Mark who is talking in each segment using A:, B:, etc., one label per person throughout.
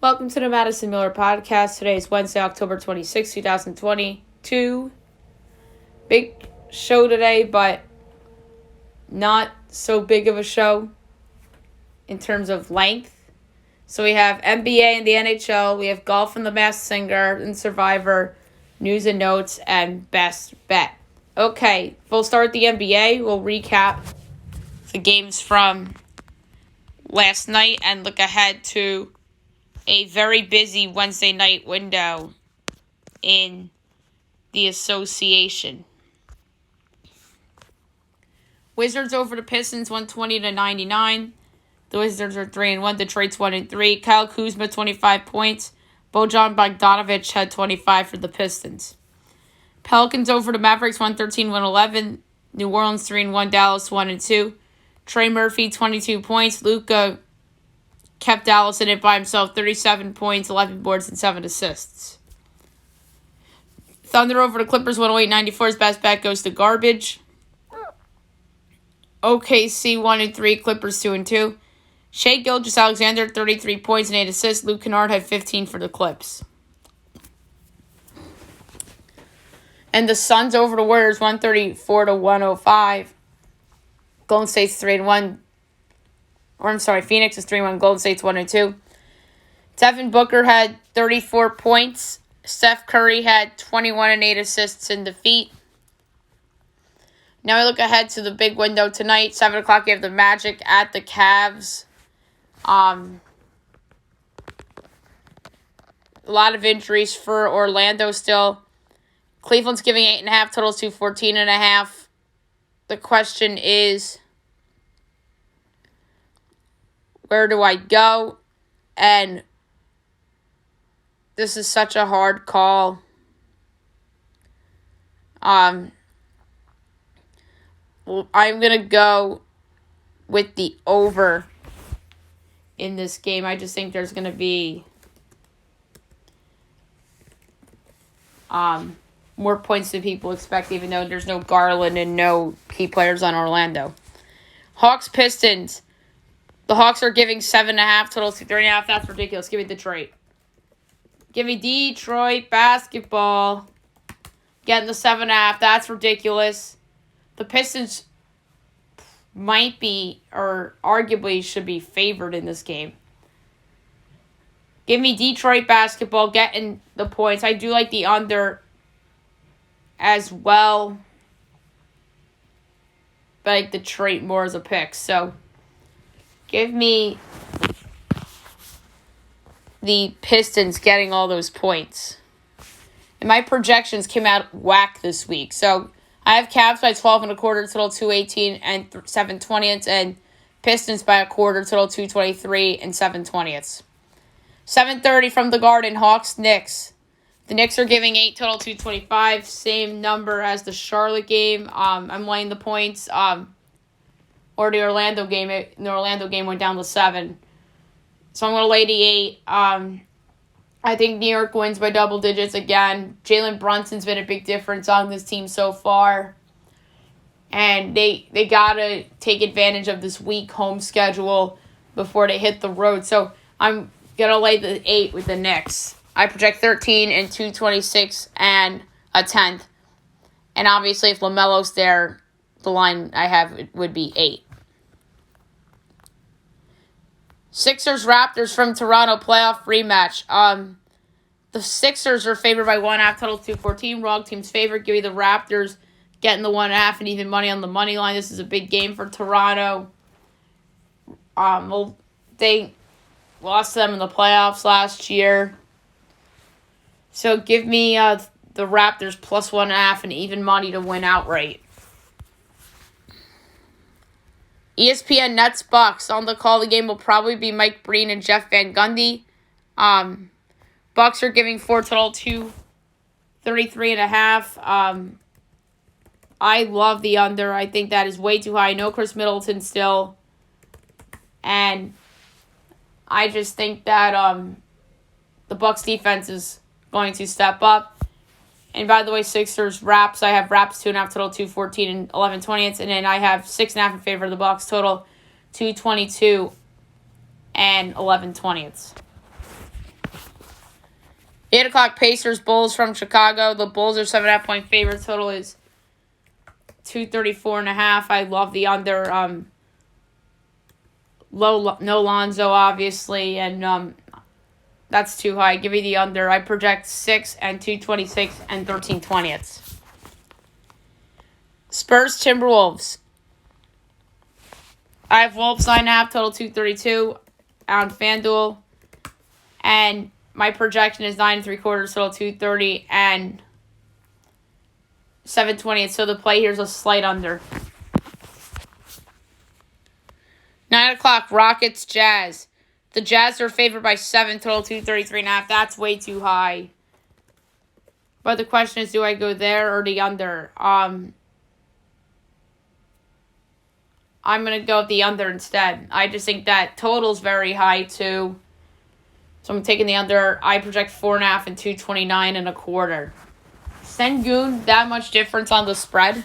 A: Welcome to the Madison Miller Podcast. Today is Wednesday, October 26, 2022. Big show today, but not so big of a show in terms of length. So we have NBA and the NHL, we have golf and the Masked Singer and Survivor, news and notes, and best bet. Okay, we'll start the NBA. We'll recap the games from last night and look ahead to a very busy Wednesday night window in the association. Wizards over the Pistons 120-99. The Wizards are 3-1. Detroit's 1-3. Kyle Kuzma 25 points. Bojan Bogdanovic had 25 for the Pistons. Pelicans over the Mavericks 113-111. New Orleans 3-1. Dallas 1-2. Trey Murphy 22 points. Luka kept Dallas in it by himself, 37 points, 11 boards, and 7 assists. Thunder over the Clippers, 108-94. Best bet goes to garbage. OKC 1-3, Clippers 2-2. Shai Gilgeous-Alexander, 33 points and 8 assists. Luke Kennard had 15 for the Clips. And the Suns over the Warriors, 134-105. Golden State's 3-1. Phoenix is 3-1. Golden State's 1-2. Devin Booker had 34 points. Steph Curry had 21 and 8 assists in defeat. Now we look ahead to the big window tonight. 7 o'clock, you have the Magic at the Cavs. A lot of injuries for Orlando still. Cleveland's giving 8.5. Totals to 14.5. The question is, where do I go? And this is such a hard call. I'm going to go with the over in this game. I just think there's going to be more points than people expect, even though there's no Garland and no key players on Orlando. Hawks Pistons. The Hawks are giving 7.5, totals to 3.5. That's ridiculous. Give me Detroit. Give me Detroit basketball. Getting the 7.5. That's ridiculous. The Pistons might be, or arguably should be, favored in this game. Give me Detroit basketball. Getting the points. I do like the under as well. But I like Detroit more as a pick. So give me the Pistons getting all those points. And my projections came out whack this week. So I have Cavs by 12.25, total 218 and 7/20, and Pistons by a quarter, total 223 and 7/20. 7:30 from the Garden, Hawks Knicks. The Knicks are giving 8, total 225, same number as the Charlotte game. I'm laying the points. Or the Orlando game. The Orlando game went down to 7. So I'm going to lay the 8. I think New York wins by double digits again. Jalen Brunson's been a big difference on this team so far. And they got to take advantage of this weak home schedule before they hit the road. So I'm going to lay the 8 with the Knicks. I project 13 and 226 and a 10th. And obviously if LaMelo's there, the line I have would be 8. Sixers-Raptors from Toronto playoff rematch. The Sixers are favored by 1.5, total 214. Wrong team's favorite. Give me the Raptors getting the 1.5 and even money on the money line. This is a big game for Toronto. They lost to them in the playoffs last year. So give me the Raptors plus 1.5 and even money to win outright. ESPN Nets Bucks. On the call, the game will probably be Mike Breen and Jeff Van Gundy. Bucks are giving 4, total 233.5. I love the under. I think that is way too high. No Chris Middleton still. And I just think that the Bucks defense is going to step up. And by the way, Sixers, Raps, I have Raps 2.5, total 214 and 11/20. And then I have 6.5 in favor of the Bucks, total 222 and 11/20. 8 o'clock, Pacers, Bulls from Chicago. The Bulls are 7.5-point favorites. Total is 234.5. I love the under. No Lonzo, obviously, and that's too high. Give me the under. I project 6 and 226 and 13/20. Spurs, Timberwolves. I have Wolves 9.5, total 232 on FanDuel. And my projection is 9 3/4, total 230 and 7/20. So the play here is a slight under. 9 o'clock, Rockets, Jazz. The Jazz are favored by 7, total 233.5. That's way too high. But the question is, do I go there or the under? I'm going to go with the under instead. I just think that total's very high, too. So I'm taking the under. I project 4.5 and 229.25. Sengun, that much difference on the spread.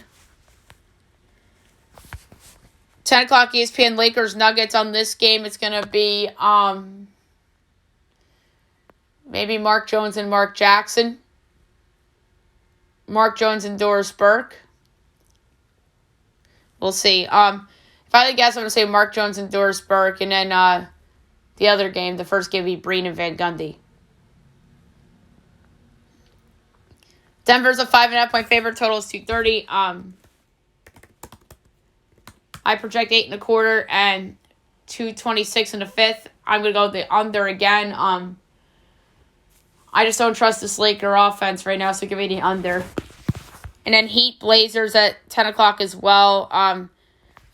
A: 10 o'clock, ESPN, Lakers, Nuggets. On this game, it's going to be maybe Mark Jones and Mark Jackson. Mark Jones and Doris Burke. We'll see. If I had to guess, I'm going to say Mark Jones and Doris Burke. And then the other game, the first game, would be Breen and Van Gundy. Denver's a 5.5-point favorite. Total is 230. I project 8 1/4 and 226 in the fifth. I'm going to go the under again. I just don't trust this Laker offense right now, so give me the under. And then Heat, Blazers at 10 o'clock as well.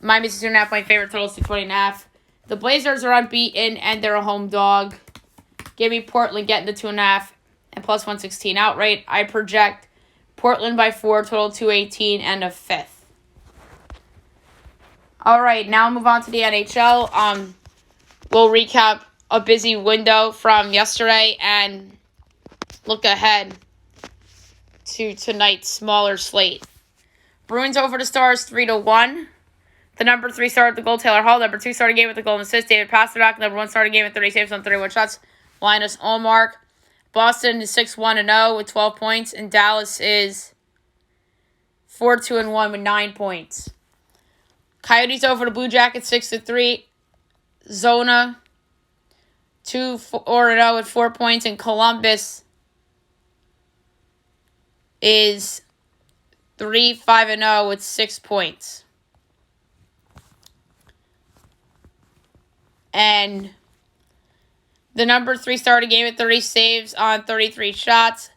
A: Miami's a 2.5-point favorite. Total is 220.5. The Blazers are unbeaten, and they're a home dog. Give me Portland getting the 2.5 and plus 116 outright. I project Portland by 4, total 218 and a fifth. All right, now move on to the NHL. We'll recap a busy window from yesterday and look ahead to tonight's smaller slate. Bruins over the Stars 3-1. The number 3 started the goal, Taylor Hall. Number 2 started game with the goal and assist, David Pastrnak. Number 1 started game with 30 saves on 31 shots, Linus Ullmark. Boston is 6-1-0 with 12 points, and Dallas is 4-2-1 with 9 points. Coyotes over the Blue Jackets 6-3. Zona 2-4-0 with 4 points, and Columbus is 3-5-0 with 6 points. And the number 3 started game at 30 saves on 33 shots.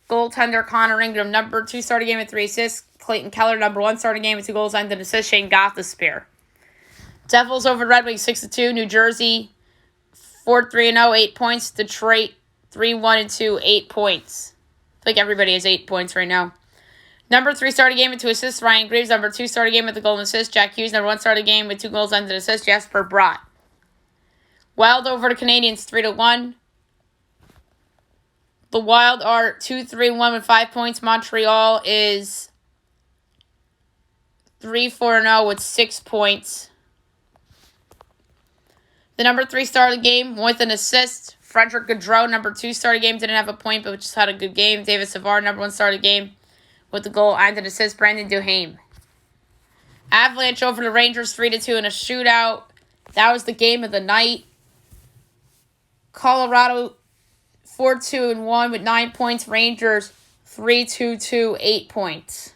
A: Goaltender Connor Ingram. Number 2 started game at 3 assists. Clayton Keller. Number 1 started game with 2 goals and an assist. Shane Gothisbeer. Devils over Red Wings 6-2. New Jersey 4-3-0, 8 points. Detroit 3-1-2, 8 points. I think everybody has 8 points right now. Number 3 started game with 2 assists. Ryan Graves. Number 2 started game with a goal and assist. Jack Hughes. Number 1 started game with 2 goals and an assist. Jesper Bratt. Wild over the Canadiens 3-1. The Wild are 2-3-1 with 5 points. Montreal is 3-4-0 with 6 points. The number 3 started game with an assist. Frederick Gaudreau, number 2 started game, didn't have a point, but just had a good game. David Savard, number 1 started game with the goal and an assist. Brandon Duhaime. Avalanche over the Rangers 3-2 in a shootout. That was the game of the night. Colorado 4-2-1 with 9 points. Rangers 3-2-2, 8 points.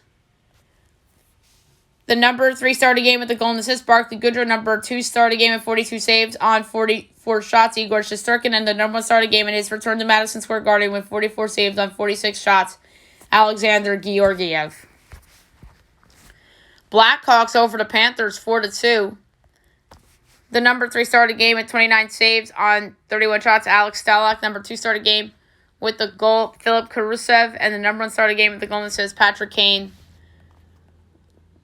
A: The number 3 started game with the goal and assist. Barclay Goodrow. Number 2 started game with 42 saves on 44 shots. Igor Shesterkin. And the number 1 started game in his return to Madison Square Garden with 44 saves on 46 shots. Alexander Georgiev. Blackhawks over the Panthers 4-2. The number 3 started game at 29 saves on 31 shots. Alex Stalock. Number 2 started game with the goal, Philip Karusev. And the number 1 started game with the goal and assist, Patrick Kane.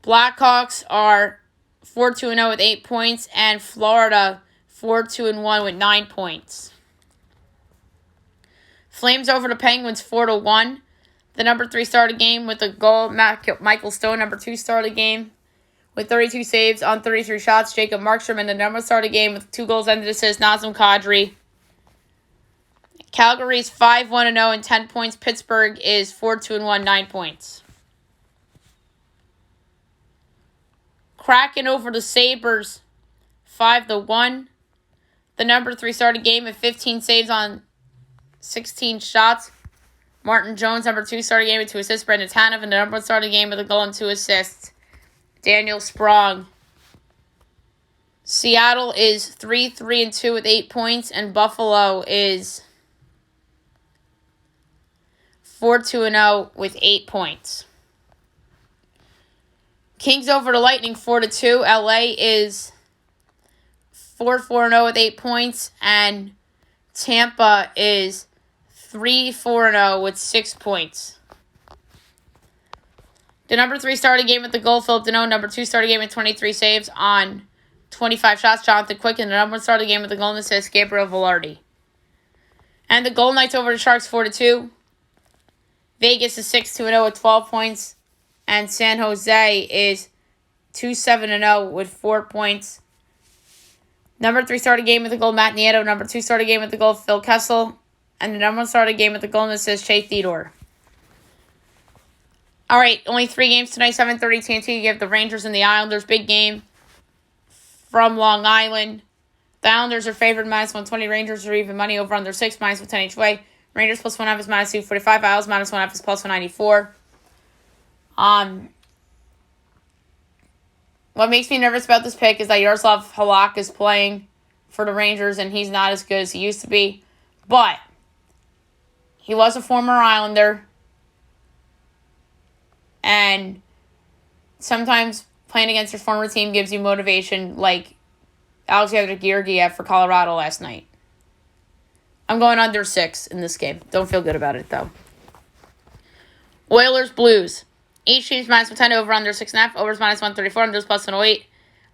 A: Blackhawks are 4-2-0 with 8 points. And Florida 4-2-1 with 9 points. Flames over the Penguins 4-1. The number 3 started game with a goal, Michael Stone. Number 2 started game with 32 saves on 33 shots, Jacob Markstrom. And the number 1 started game with 2 goals and an assist, Nazem Kadri. Calgary's 5-1-0 and 10 points. Pittsburgh is 4-2-1, 9 points. Kraken over the Sabres, 5-1. The number 3 started game with 15 saves on 16 shots. Martin Jones, number 2 started game with 2 assists. Brendan Tanev, and the number 1 started game with a goal and 2 assists. Daniel Sprong. Seattle is 3-3-2 with 8 points, and Buffalo is 4-2-0 with 8 points. Kings over the Lightning 4-2. LA is 4-4-0 with 8 points, and Tampa is 3-4-0 with 6 points. The number 3 started game with the goal, Philip Deneau. Number 2 started game with 23 saves on 25 shots, Jonathan Quick. And the number 1 started game with the goal and assist, Gabriel Velarde. And the Golden Knights over the Sharks 4-2. Vegas is 6-2-0 with 12 points. And San Jose is 2-7-0 with 4 points. Number 3 started game with the goal, Matt Nieto. Number 2 started game with the goal, Phil Kessel. And the number 1 started game with the goal and assist, Shea Theodore. All right, only 3 games tonight, 7:30 TNT. You have the Rangers and the Islanders. Big game from Long Island. The Islanders are favored -120. Rangers are even money over under 6, -10 each way. Rangers +1.5 is -245. Isles -1.5 is +194. What makes me nervous about this pick is that Yaroslav Halak is playing for the Rangers, and he's not as good as he used to be. But he was a former Islander, and sometimes playing against your former team gives you motivation, like Alexander Georgiev for Colorado last night. I'm going under 6 in this game. Don't feel good about it, though. Oilers, Blues. Each team's -10 over under 6.5. Overs -134. Unders +108.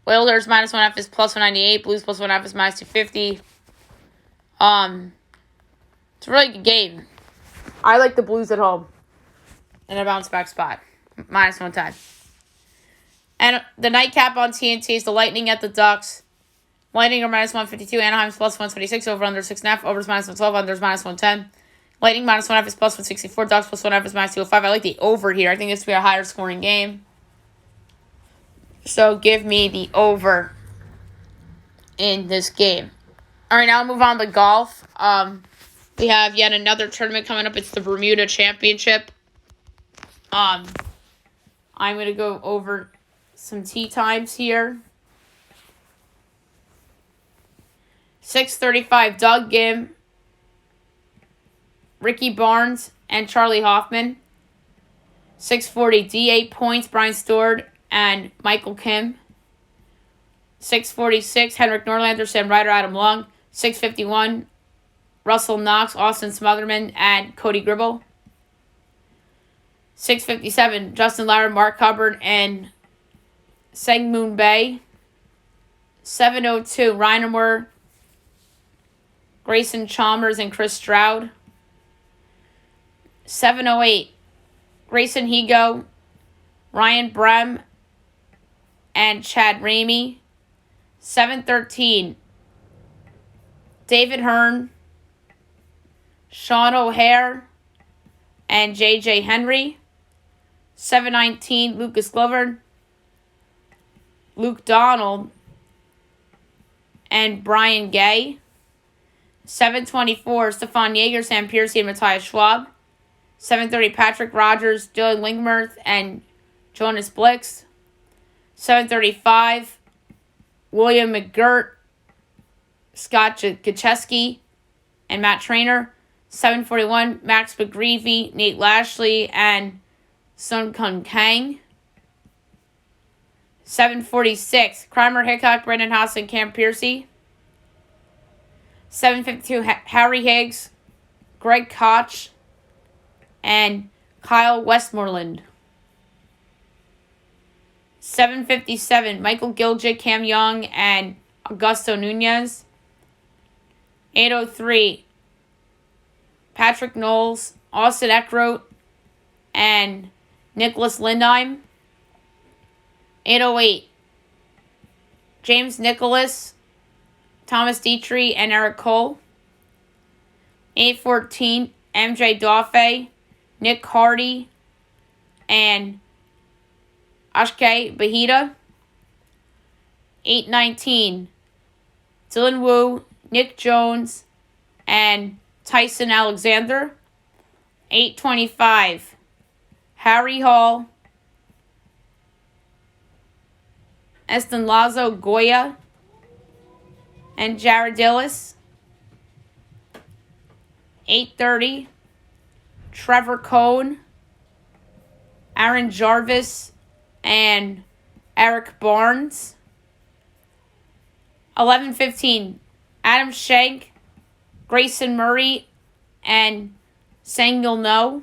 A: Oilers -1.5 is +198. Blues +1.5 is -250. It's a really good game. I like the Blues at home in a bounce back spot. -110. And the nightcap on TNT is the Lightning at the Ducks. Lightning are -152. Anaheim's +126. Over under 6.5. Overs -112. Unders -110. Lightning -1.5 is +164. Ducks +1.5 is -205. I like the over here. I think this will be a higher scoring game. So give me the over in this game. All right, now I'll move on to golf. We have yet another tournament coming up. It's the Bermuda Championship. I'm going to go over some tee times here. 6:35, Doug Gim, Ricky Barnes, and Charlie Hoffman. 6:40, D8 points, Brian Stewart and Michael Kim. 6:46, Henrik Norlander, Sam Ryder, Adam Long. 6:51, Russell Knox, Austin Smotherman, and Cody Gribble. 6:57, Justin Lauer, Mark Hubbard, and Sang-Moon Bae. 7:02, Ryan Moore, Grayson Chalmers, and Chris Stroud. 7:08, Grayson Higo, Ryan Brem, and Chad Ramey. 7:13, David Hearn, Sean O'Hare, and J.J. Henry. 7:19, Lucas Glover, Luke Donald, and Brian Gay. 7:24, Stefan Yeager, Sam Piercy, and Matthias Schwab. 7:30, Patrick Rogers, Dylan Lingmerth, and Jonas Blix. 7:35, William McGirt, Scott Gacheski, and Matt Trainer. 7:41, Max McGreevy, Nate Lashley, and Sun Kun Kang. 7:46, Kramer Hickok, Brendan Haas, and Cam Piercy. 7:52, Harry Higgs, Greg Koch, and Kyle Westmoreland. 7:57, Michael Giljic, Cam Young, and Augusto Nunez. 8:03, Patrick Knowles, Austin Eckroat, and Nicholas Lindheim. 8:08, James Nicholas, Thomas Dietrich, and Eric Cole. 8:14, MJ Daffé, Nick Hardy, and Ashke Bahita. 8:19, Dylan Wu, Nick Jones, and Tyson Alexander. 8:25, Harry Hall, Estanislao Goya, and Jared Dillis. 8:30, Trevor Cohn, Aaron Jarvis, and Eric Barnes. 11:15, Adam Schenk, Grayson Murray, and Sang-Yul No.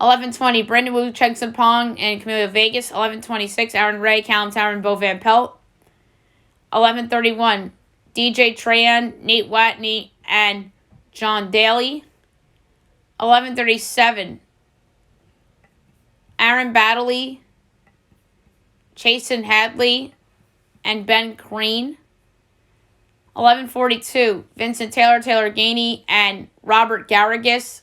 A: 11:20, Brandon Wu, Cheng Pong, and Camilo Vegas. 11:26, Aaron Ray, Callum Tower, and Bo Van Pelt. 11:31, DJ Tran, Nate Watney, and John Daly. 11:37, Aaron Baddeley, Chasen Hadley, and Ben Green. 11:42, Vincent Taylor, Taylor Gainey, and Robert Garrigus.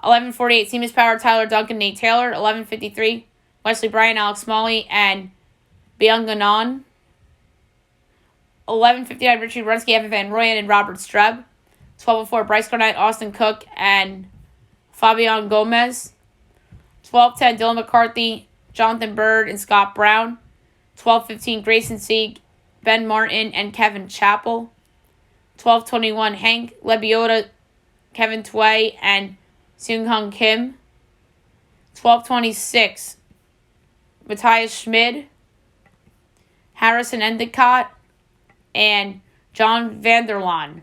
A: 11:48, Seamus Power, Tyler Duncan, Nate Taylor. 11:53, Wesley Bryan, Alex Smalley, and Byung-Ganon. 11:59, Richie Runsky, Evan Van Royen, and Robert Streb. 12:04, Bryce Garnett, Austin Cook, and Fabian Gomez. 12:10, Dylan McCarthy, Jonathan Bird, and Scott Brown. 12:15, Grayson Sieg, Ben Martin, and Kevin Chappell. 12:21, Hank Lebioda, Kevin Tway, and Seung-Hung Kim. 12:26, Matthias Schmid, Harrison Endicott, and John Vanderlaan.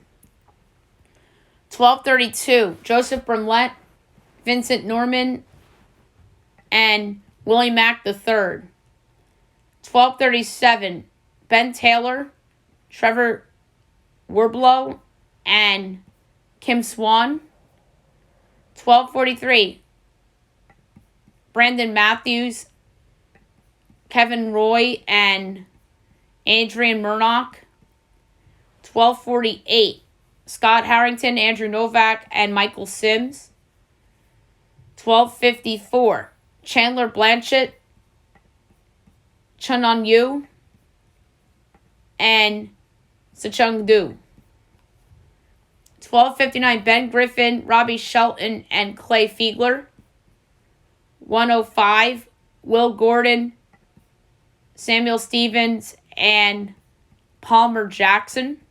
A: 12:32, Joseph Brumlett, Vincent Norman, and Willie Mack III. 12:37, Ben Taylor, Trevor Werblow, and Kim Swan. 12:43, Brandon Matthews, Kevin Roy, and Adrian Murdoch. 12:48, Scott Harrington, Andrew Novak, and Michael Sims. 12:54, Chandler Blanchett, Chunon Yu, and Sechung Du. 12:59, Ben Griffin, Robbie Shelton, and Clay Fiegler. 105, Will Gordon, Samuel Stevens, and Palmer Jackson.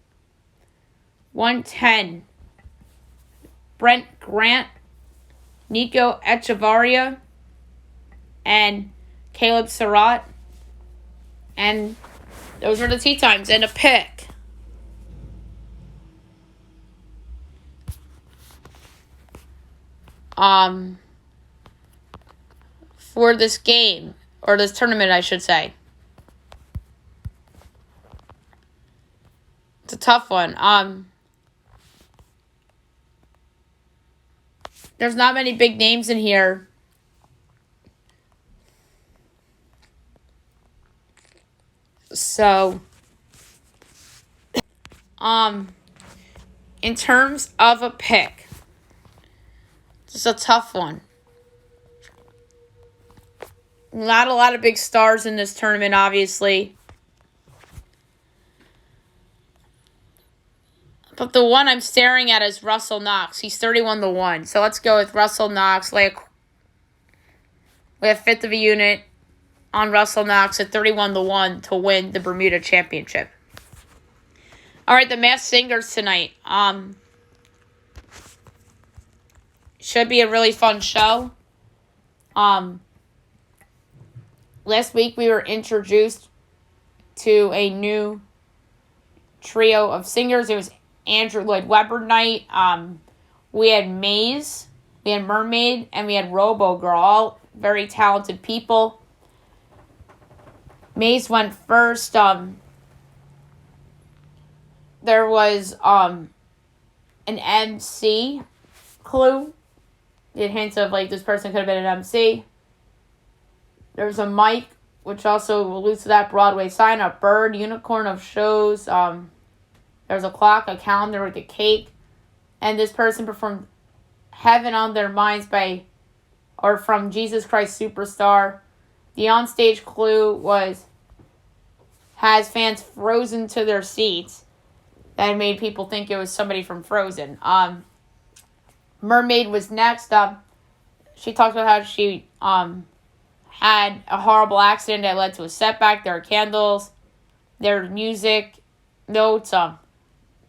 A: 110, Brent Grant, Nico Echevarria, and Caleb Surratt. And those are the tee times and a pick. For this game, or this tournament, I should say. It's a tough one. There's not many big names in here. So, in terms of a pick, it's a tough one. Not a lot of big stars in this tournament, obviously. But the one I'm staring at is Russell Knox. He's 31-1. So let's go with Russell Knox. Lay a fifth of a unit on Russell Knox at 31-1 to win the Bermuda Championship. All right, the Masked Singers tonight. Should be a really fun show. Last week we were introduced to a new trio of singers. It was Andrew Lloyd Webber night. We had Maze, we had Mermaid, and we had Robo Girl. All very talented people. Maze went first. There was an MC clue. It hints of like this person could have been an MC. There's a mic, which also alludes to that Broadway sign. A bird, unicorn of shows. There was a clock, a calendar with a cake, and this person performed Heaven on Their Minds from Jesus Christ Superstar. The onstage clue has fans frozen to their seats. That made people think it was somebody from Frozen. Mermaid was next. She talked about how she had a horrible accident that led to a setback. There are candles. There are music notes.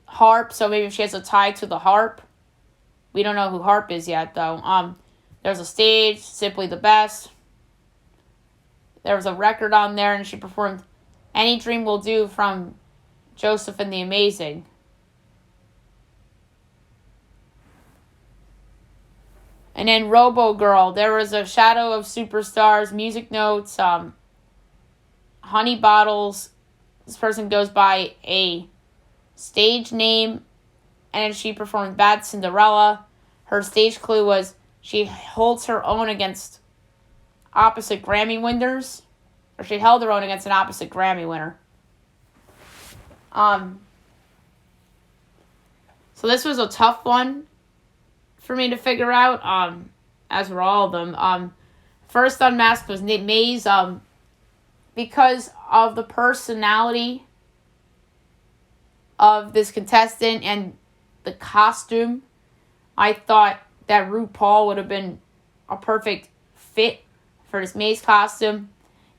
A: Harp. So maybe she has a tie to the harp. We don't know who Harp is yet, though. There's a stage, Simply the Best. There was a record on there, and she performed Any Dream Will Do from Joseph and the Amazing. And then Robo Girl. There was a Shadow of Superstars, music notes, honey bottles. This person goes by a stage name, and she performed Bad Cinderella. Her stage clue was she holds her own against opposite Grammy winners, or she held her own against an opposite Grammy winner. So this was a tough one for me to figure out, as were all of them. First unmasked was Maze, because of the personality of this contestant and the costume. I thought that RuPaul would have been a perfect fit for this Maze costume.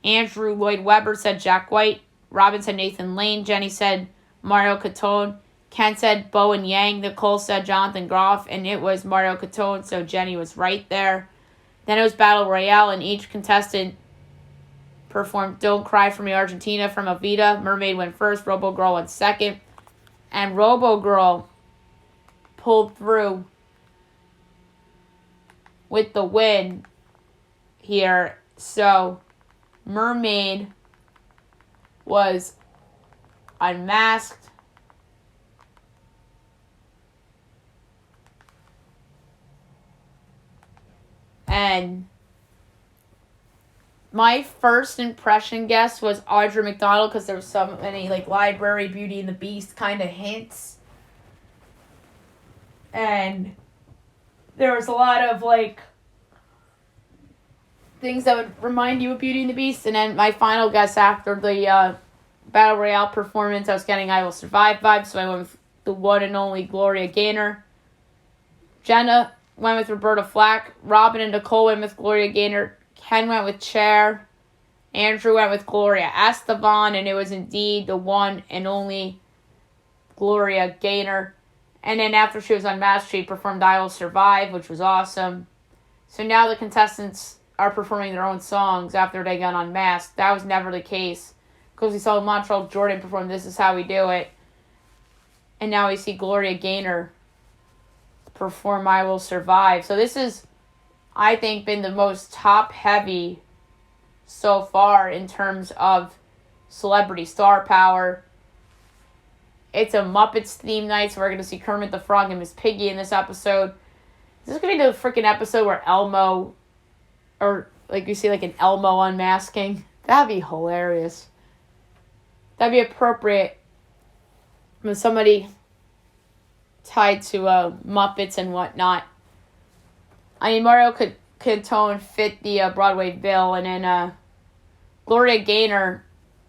A: Andrew Lloyd Webber said Jack White. Robin said Nathan Lane. Jenny said Mario Catone. Ken said Bowen Yang. Nicole said Jonathan Groff. And it was Mario Catone, so Jenny was right there. Then it was Battle Royale, and each contestant performed Don't Cry for Me Argentina from Evita. Mermaid went first. Robo Girl went second. And Robo Girl pulled through with the win here. So Mermaid was unmasked. And my first impression guess was Audra McDonald, because there was so many library, Beauty and the Beast kind of hints. And there was a lot of things that would remind you of Beauty and the Beast. And then my final guess after the Battle Royale performance, I was getting I Will Survive vibes, so I went with the one and only Gloria Gaynor. Jenna went with Roberta Flack. Robin and Nicole went with Gloria Gaynor. Ken went with Cher. Andrew went with Gloria Estefan, and it was indeed the one and only Gloria Gaynor. And then after she was unmasked, she performed I Will Survive, which was awesome. So now the contestants are performing their own songs after they got unmasked. That was never the case, because we saw Montreal Jordan perform This Is How We Do It. And now we see Gloria Gaynor perform I Will Survive. So this is, I think, been the most top-heavy so far in terms of celebrity star power. It's a Muppets theme night, so we're going to see Kermit the Frog and Miss Piggy in this episode. Is this going to be the freaking episode where Elmo, or you see an Elmo unmasking? That'd be hilarious. That'd be appropriate when somebody tied to Muppets and whatnot. I mean, Mario Catone fit the Broadway bill, and then Gloria Gaynor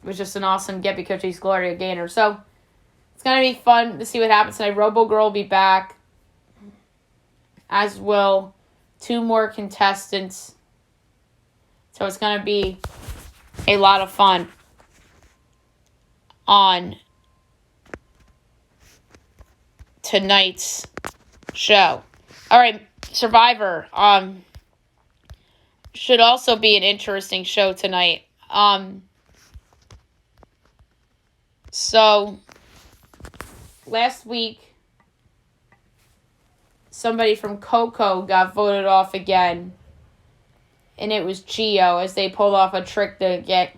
A: was just an awesome get because she's Gloria Gaynor. So it's going to be fun to see what happens tonight. Robo Girl will be back, as will 2 more contestants. So it's going to be a lot of fun on tonight's show. All right, Survivor should also be an interesting show tonight. So last week, somebody from Coco got voted off again, and it was Gio, as they pulled off a trick to get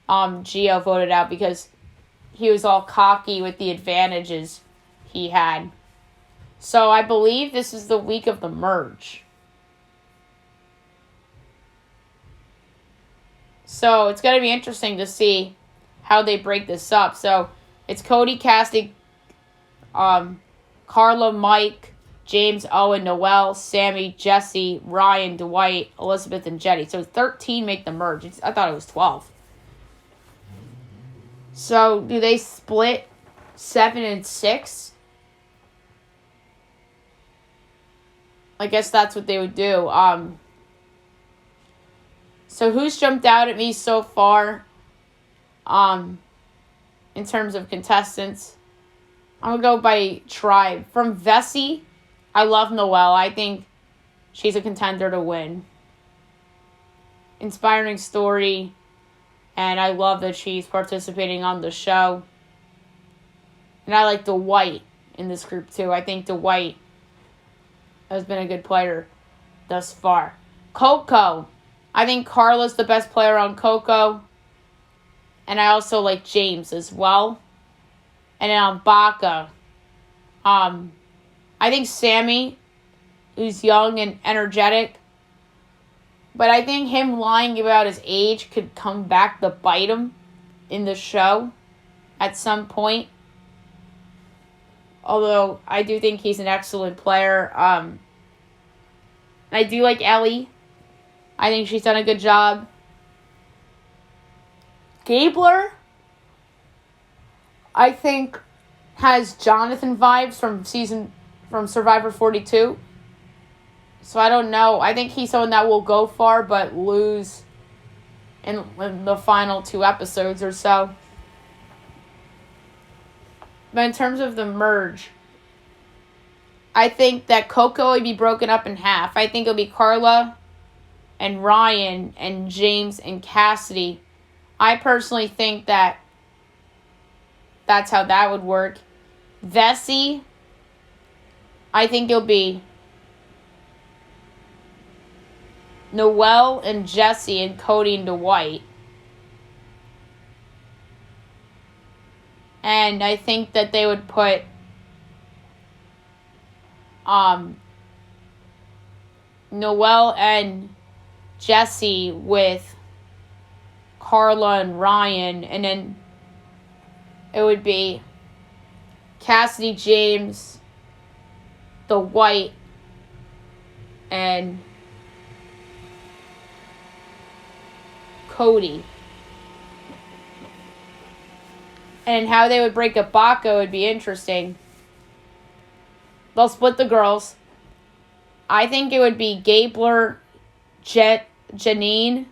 A: Gio voted out because he was all cocky with the advantages he had. So I believe this is the week of the merge. So it's going to be interesting to see how they break this up. So it's Cody, Cassidy, Carla, Mike, James, Owen, Noel, Sammy, Jesse, Ryan, Dwight, Elizabeth, and Jetty. So 13 make the merge. I thought it was 12. So do they split 7 and 6? I guess that's what they would do. So who's jumped out at me so far? In terms of contestants, I'm going to go by tribe. From Vessi, I love Noelle. I think she's a contender to win. Inspiring story, and I love that she's participating on the show. And I like Dwight in this group too. I think Dwight has been a good player thus far. Coco, I think Carla's the best player on Coco. And I also like James as well. And then on Baca, I think Sammy, who's young and energetic, but I think him lying about his age could come back to bite him in the show at some point. Although I do think he's an excellent player. I do like Ellie. I think she's done a good job. Gabler, I think, has Jonathan vibes from Survivor 42. So I don't know. I think he's someone that will go far but lose in the final 2 episodes or so. But in terms of the merge, I think that Coco would be broken up in half. I think it'll be Carla and Ryan and James and Cassidy. I personally think that that's how that would work. Vessi, I think it'll be Noelle and Jesse and Cody and Dwight. And I think that they would put Noelle and Jesse with Carla and Ryan, and then it would be Cassidy, James, Dwight, and Cody. And how they would break up Baca would be interesting. They'll split the girls. I think it would be Gabler, Janine,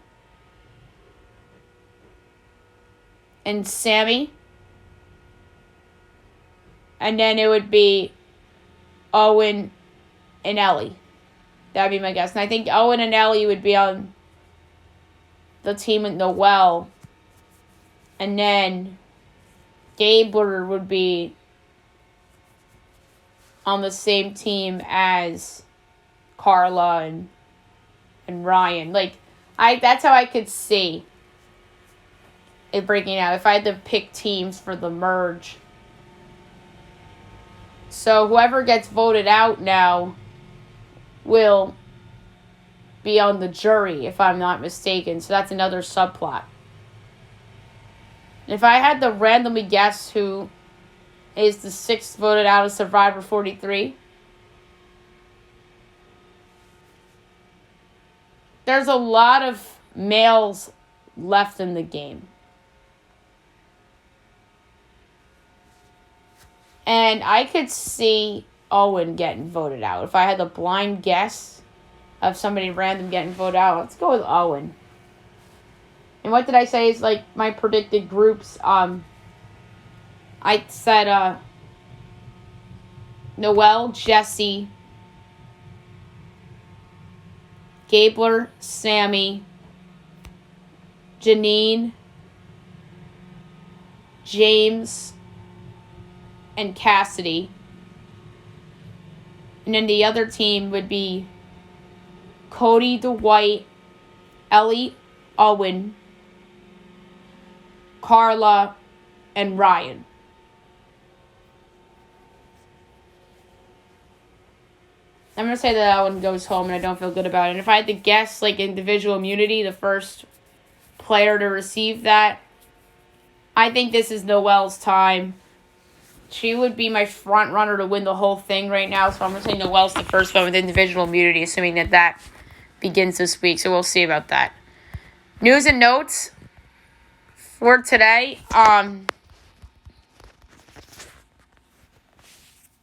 A: and Sammy. And then it would be Owen and Ellie. That'd be my guess. And I think Owen and Ellie would be on the team with Noelle. And then Gabler would be on the same team as Carla and Ryan. That's how I could see it breaking out if I had to pick teams for the merge. So whoever gets voted out now will be on the jury, if I'm not mistaken. So that's another subplot. If I had to randomly guess who is the 6th voted out of Survivor 43, there's a lot of males left in the game. And I could see Owen getting voted out. If I had the blind guess of somebody random getting voted out, let's go with Owen. And what did I say is my predicted groups? I said Noelle, Jesse, Gabler, Sammy, Janine, James, and Cassidy. And then the other team would be Cody, Dwight, Ellie, Owen, Carla, and Ryan. I'm going to say that Owen goes home and I don't feel good about it. And if I had to guess, individual immunity, the first player to receive that, I think this is Noelle's time. She would be my front runner to win the whole thing right now. So I'm going to say Noelle's the first one with individual immunity, assuming that begins this week. So we'll see about that. News and notes for today.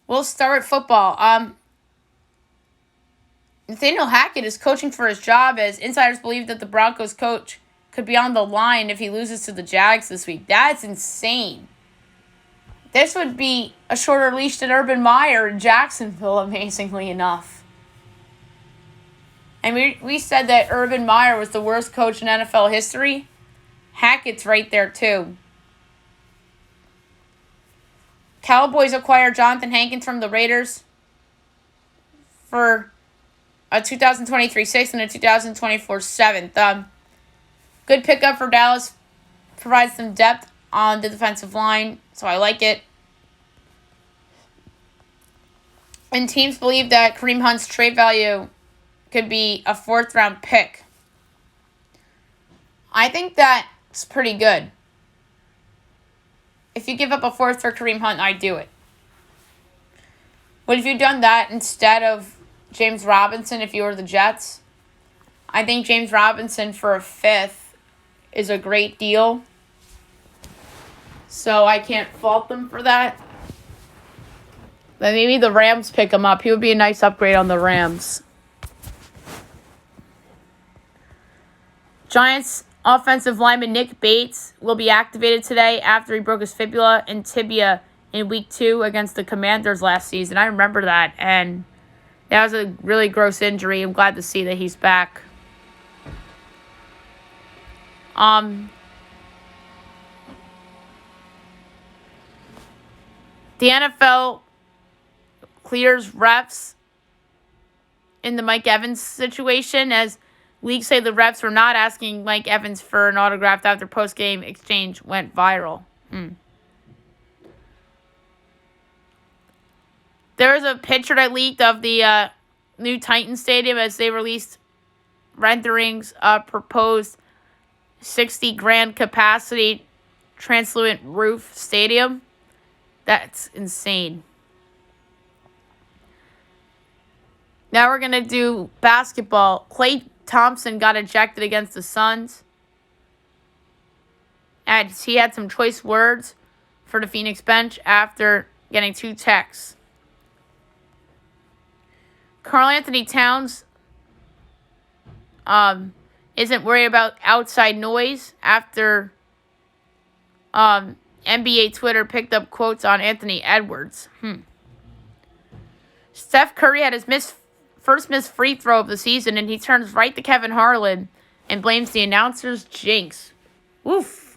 A: We'll start with football. Nathaniel Hackett is coaching for his job as insiders believe that the Broncos coach could be on the line if he loses to the Jags this week. That's insane. This would be a shorter leash than Urban Meyer in Jacksonville, amazingly enough. And we said that Urban Meyer was the worst coach in NFL history. Hackett's right there, too. Cowboys acquired Jonathan Hankins from the Raiders for a 2023 6th and a 2024 7th. Good pickup for Dallas. Provides some depth on the defensive line, so I like it. And teams believe that Kareem Hunt's trade value could be a 4th-round pick. I think that's pretty good. If you give up a 4th for Kareem Hunt, I'd do it. But if you've done that instead of James Robinson if you were the Jets, I think James Robinson for a 5th is a great deal. So I can't fault them for that. But maybe the Rams pick him up. He would be a nice upgrade on the Rams. Giants offensive lineman Nick Bates will be activated today after he broke his fibula and tibia in Week 2 against the Commanders last season. I remember that, and that was a really gross injury. I'm glad to see that he's back. The NFL clears refs in the Mike Evans situation as leagues say the refs were not asking Mike Evans for an autograph after post-game exchange went viral. There was a picture that leaked of the new Titan Stadium as they released renderings of proposed 60 grand capacity translucent roof stadium. That's insane. Now we're going to do basketball. Klay Thompson got ejected against the Suns. And he had some choice words for the Phoenix bench after getting 2 texts. Karl Anthony Towns isn't worried about outside noise after NBA Twitter picked up quotes on Anthony Edwards. Steph Curry had his first missed free throw of the season, and he turns right to Kevin Harlan and blames the announcer's jinx. Oof.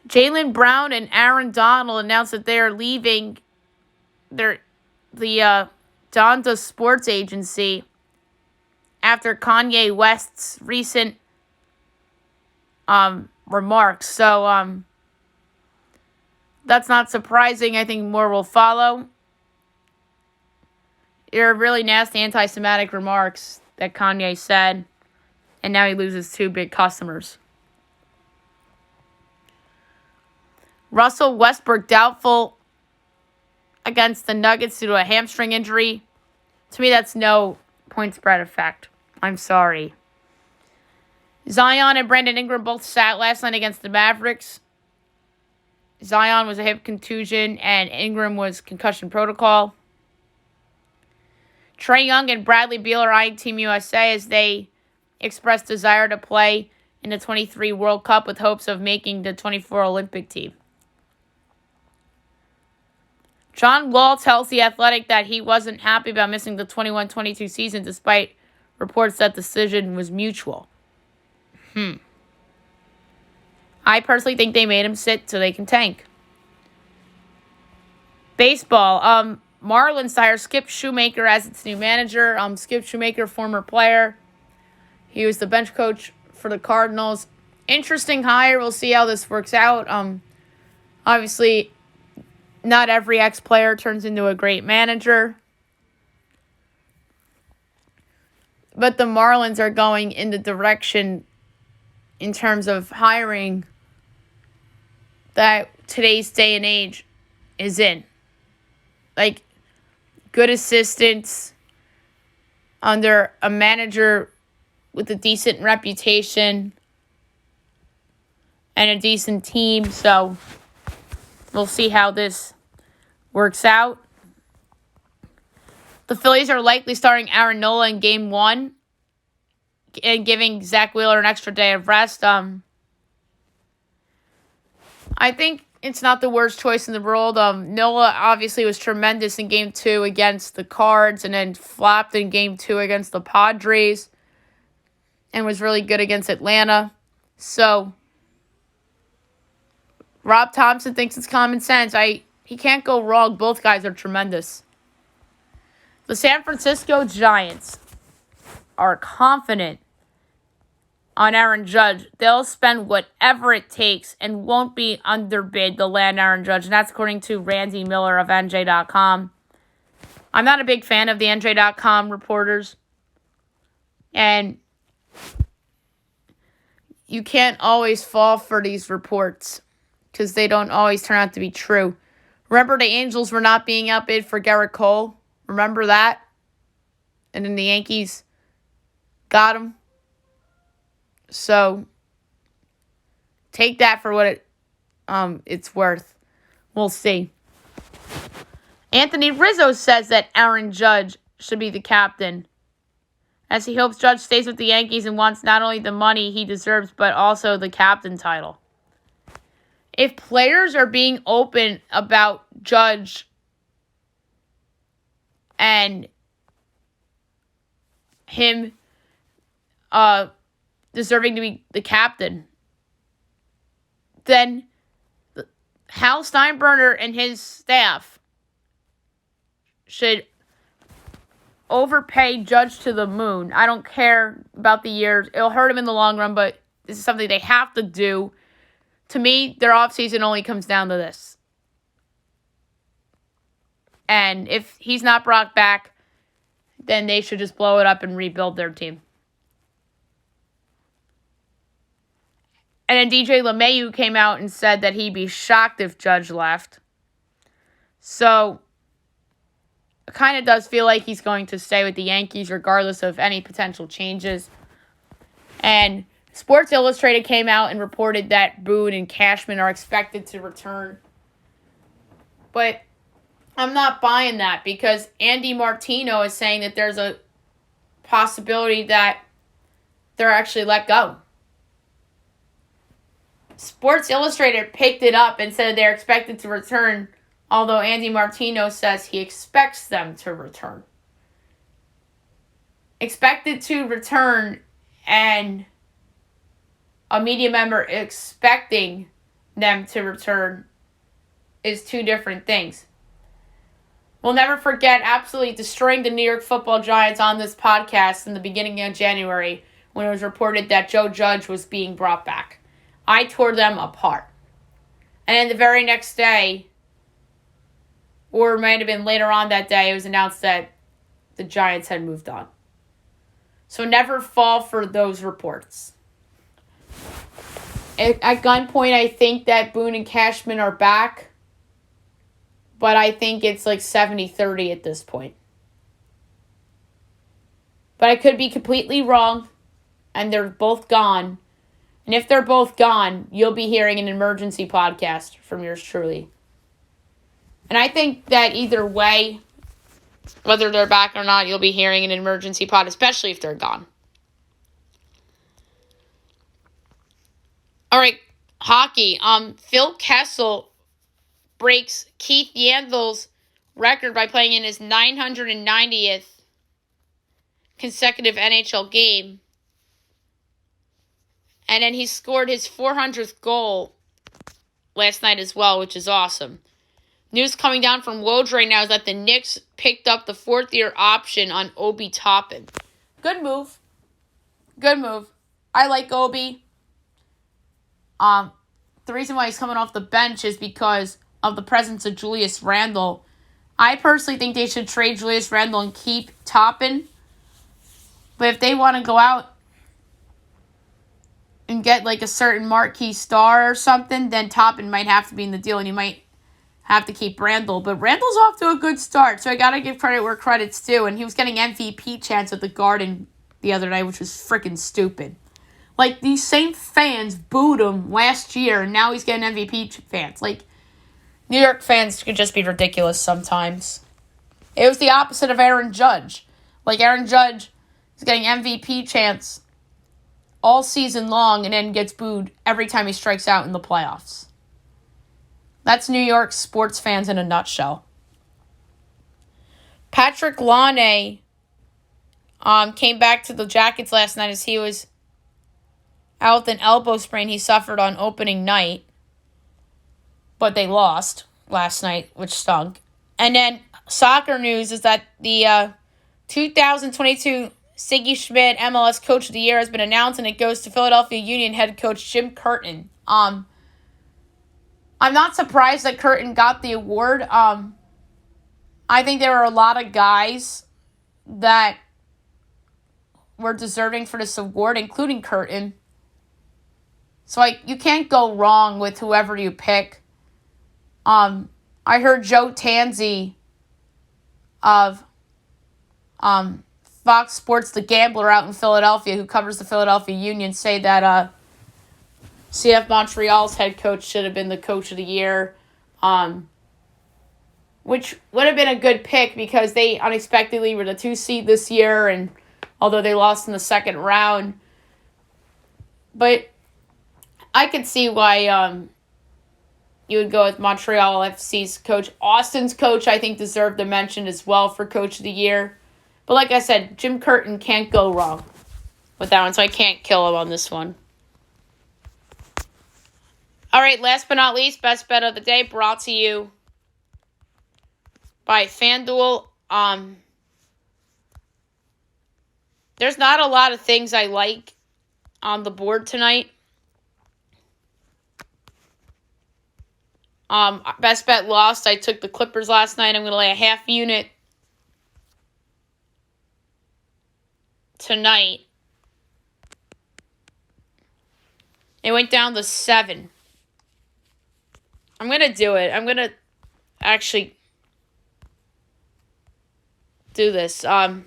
A: Jaylen Brown and Aaron Donald announced that they are leaving the Donda Sports Agency after Kanye West's recent remarks. So that's not surprising. I think more will follow. They're really nasty anti-Semitic remarks that Kanye said, and now he loses 2 big customers. Russell Westbrook doubtful against the Nuggets due to a hamstring injury. To me, that's no point spread effect. I'm sorry. Zion and Brandon Ingram both sat last night against the Mavericks. Zion was a hip contusion, and Ingram was concussion protocol. Trae Young and Bradley Beal are eyeing Team USA as they expressed desire to play in the 23 World Cup with hopes of making the 24 Olympic team. John Wall tells The Athletic that he wasn't happy about missing the 21-22 season despite reports that the decision was mutual. I personally think they made him sit so they can tank. Baseball. Marlins hire Skip Shoemaker as its new manager. Skip Shoemaker, former player. He was the bench coach for the Cardinals. Interesting hire. We'll see how this works out. Obviously, not every ex-player turns into a great manager. But the Marlins are going in the direction in terms of hiring that today's day and age is in. Like, good assistants under a manager with a decent reputation and a decent team. So we'll see how this works out. The Phillies are likely starting Aaron Nola in Game 1 and giving Zach Wheeler an extra day of rest. I think it's not the worst choice in the world. Nola obviously was tremendous in Game 2 against the Cards and then flopped in Game 2 against the Padres and was really good against Atlanta. So Rob Thompson thinks it's common sense. He can't go wrong. Both guys are tremendous. The San Francisco Giants are confident on Aaron Judge. They'll spend whatever it takes and won't be underbid to land Aaron Judge. And that's according to Randy Miller of NJ.com. I'm not a big fan of the NJ.com reporters. And you can't always fall for these reports because they don't always turn out to be true. Remember the Angels were not being outbid for Garrett Cole? Remember that? And then the Yankees got him. So take that for what it's worth. We'll see. Anthony Rizzo says that Aaron Judge should be the captain, as he hopes Judge stays with the Yankees and wants not only the money he deserves, but also the captain title. If players are being open about Judge and him deserving to be the captain, then Hal Steinbrenner and his staff should overpay Judge to the moon. I don't care about the years. It'll hurt him in the long run, but this is something they have to do. To me, their offseason only comes down to this. And if he's not brought back, then they should just blow it up and rebuild their team. And then DJ LeMahieu came out and said that he'd be shocked if Judge left. So it kind of does feel like he's going to stay with the Yankees regardless of any potential changes. And Sports Illustrated came out and reported that Boone and Cashman are expected to return. But I'm not buying that because Andy Martino is saying that there's a possibility that they're actually let go. Sports Illustrated picked it up and said they're expected to return, although Andy Martino says he expects them to return. Expected to return and a media member expecting them to return is two different things. We'll never forget absolutely destroying the New York Football Giants on this podcast in the beginning of January when it was reported that Joe Judge was being brought back. I tore them apart. And then the very next day, or it might have been later on that day, it was announced that the Giants had moved on. So never fall for those reports. At gunpoint, I think that Boone and Cashman are back. But I think it's like 70-30 at this point. But I could be completely wrong. And they're both gone. And if they're both gone, you'll be hearing an emergency podcast from yours truly. And I think that either way, whether they're back or not, you'll be hearing an emergency pod, especially if they're gone. All right, hockey. Phil Kessel breaks Keith Yandle's record by playing in his 990th consecutive NHL game. And then he scored his 400th goal last night as well, which is awesome. News coming down from Woj right now is that the Knicks picked up the fourth-year option on Obi Toppin. Good move. Good move. I like Obi. The reason why he's coming off the bench is because of the presence of Julius Randle. I personally think they should trade Julius Randle and keep Toppin. But if they want to go out and get like a certain marquee star or something, then Toppin might have to be in the deal and you might have to keep Randall. But Randall's off to a good start, so I got to give credit where credit's due. And he was getting MVP chance at the Garden the other night, which was freaking stupid. Like, these same fans booed him last year, and now he's getting MVP fans. Like, New York fans could just be ridiculous sometimes. It was the opposite of Aaron Judge. Like, Aaron Judge is getting MVP chance all season long and then gets booed every time he strikes out in the playoffs. That's New York sports fans in a nutshell. Patrick Laine came back to the Jackets last night as he was out with an elbow sprain he suffered on opening night. But they lost last night, which stunk. And then soccer news is that the 2022 Siggy Schmidt MLS Coach of the Year has been announced, and it goes to Philadelphia Union head coach Jim Curtin. I'm not surprised that Curtin got the award. I think there were a lot of guys that were deserving for this award, including Curtin. So you can't go wrong with whoever you pick. I heard Joe Tanzi of Fox Sports The Gambler out in Philadelphia, who covers the Philadelphia Union, say that CF Montreal's head coach should have been the coach of the year, which would have been a good pick because they unexpectedly were the 2 seed this year, and although they lost in the second round. But I could see why you would go with Montreal FC's coach. Austin's coach, I think, deserved a mention as well for coach of the year. But like I said, Jim Curtin can't go wrong with that one, so I can't kill him on this one. All right, last but not least, best bet of the day brought to you by FanDuel. There's not a lot of things I like on the board tonight. Best bet lost. I took the Clippers last night. I'm going to lay a half unit tonight. It went down to 7. I'm going to do it. I'm going to actually do this. I'm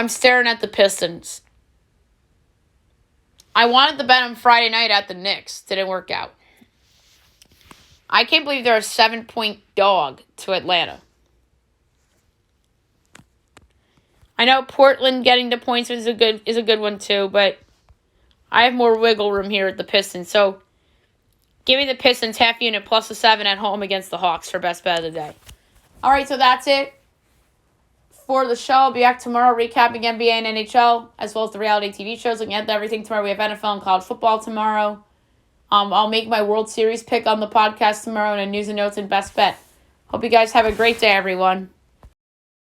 A: staring at the Pistons. I wanted to bet on Friday night at the Knicks. Didn't work out. I can't believe they're a 7-point dog to Atlanta. I know Portland getting the points is a good one too, but I have more wiggle room here at the Pistons. So give me the Pistons half unit plus a 7 at home against the Hawks for best bet of the day. All right, so that's it for the show. I'll be back tomorrow recapping NBA and NHL, as well as the reality TV shows. Looking at everything tomorrow. We have NFL and college football tomorrow. I'll make my World Series pick on the podcast tomorrow and a news and notes and best bet. Hope you guys have a great day, everyone.